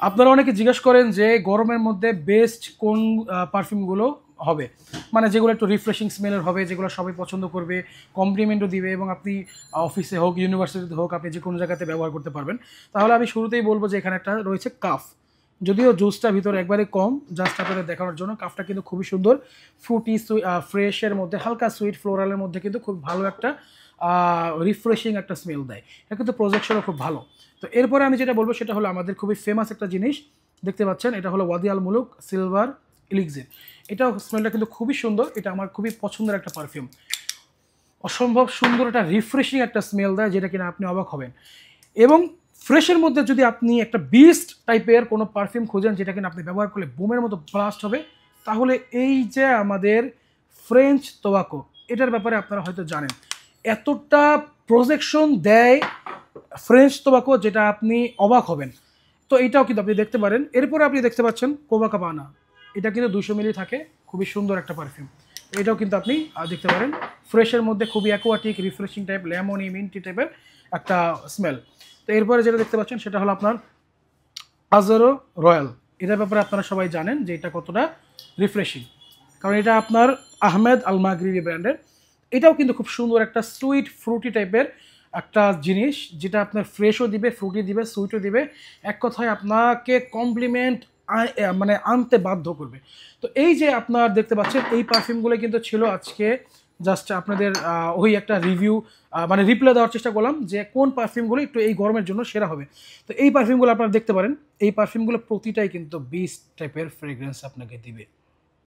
আপনারা অনেকে জিজ্ঞেস করেন যে গরমের মধ্যে বেস্ট কোন পারফিউমগুলো হবে, মানে যেগুলো একটু রিফ্রেশিং স্মেলের হবে, যেগুলো সবাই পছন্দ করবে, কমপ্লিমেন্টও দিবে এবং আপনি অফিসে হোক ইউনিভার্সিটিতে হোক আপনি যে কোনো জায়গাতে ব্যবহার করতে পারবেন। তাহলে আমি শুরুতেই বলবো যে এখানে একটা রয়েছে কাফ। যদিও জুসটা ভিতরে একবারে কম, জাস্ট আপনাদের দেখানোর জন্য। কাফটা কিন্তু খুবই সুন্দর, ফ্রুটি ফ্রেশের মধ্যে হালকা সুইট ফ্লোরালের মধ্যে কিন্তু খুব ভালো একটা রিফ্রেশিং একটা স্মেল দেয়। এটা কিন্তু প্রজেকশনও খুব ভালো। তো এরপরে আমি যেটা বলবো সেটা হলো আমাদের খুবই ফেমাস একটা জিনিস, দেখতে পাচ্ছেন এটা হলো ওয়াদি আল মুলুক সিলভার ইলিক্সির। এটাও স্মেলটা কিন্তু খুবই সুন্দর, এটা আমার খুবই পছন্দের একটা পারফিউম। অসম্ভব সুন্দর একটা রিফ্রেশিং একটা স্মেল দেয়, যেটা কিনা আপনি অবাক হবেন। এবং ফ্রেশের মধ্যে যদি আপনি একটা বিস্ট টাইপের কোনো পারফিউম খুঁজেন যেটা কিনা আপনি ব্যবহার করলে বুমের মতো ব্লাস্ট হবে, তাহলে এই যে আমাদের ফ্রেঞ্চ টোবাকো, এটার ব্যাপারে আপনারা হয়তো জানেন। এতটা প্রজেকশন দেয় ফ্রেঞ্চ টোবাকো যেটা আপনি অবাক হবেন। তো এইটাও কিন্তু আপনি দেখতে পারেন। এরপরে আপনি দেখতে পাচ্ছেন কোবাকাবানা, এটা কিন্তু 200 মিলি থাকে, খুবই সুন্দর একটা পারফিউম। এটাও কিন্তু আপনি দেখতে পারেন ফ্রেশের মধ্যে খুবই aquatic refreshing type lemony minty টাইপের একটা স্মেল। তো এরপরে যেটা দেখতে পাচ্ছেন সেটা হলো আপনার আজারো রয়্যাল। এটার ব্যাপারে আপনারা সবাই জানেন যে এটা কতটা রিফ্রেশিং, কারণ এটা আপনার আহমেদ আল মাগরিবি ব্র্যান্ডের। এটাও কিন্তু খুব সুন্দর একটা সুইট ফ্রুটি টাইপের একটা জিনিস, যেটা আপনার ফ্রেশও দিবে, ফ্রুটি দিবে, সুইটও দিবে, এক কথায় আপনাকে কমপ্লিমেন্ট মানে আনতে বাধ্য করবে। তো এই যে আপনার দেখতে পাচ্ছেন এই পারফিউমগুলো কিন্তু ছিল আজকে জাস্ট আপনাদের ওই একটা রিভিউ মানে রিপ্লাই দেওয়ার চেষ্টা করলাম যে কোন পারফিউমগুলো একটু এই গরমের জন্য সেরা হবে। তো এই পারফিউমগুলো আপনারা দেখতে পারেন, এই পারফিউমগুলো প্রতিটাই কিন্তু 20 টাইপের ফ্রেগ্রেন্স আপনাকে দিবে।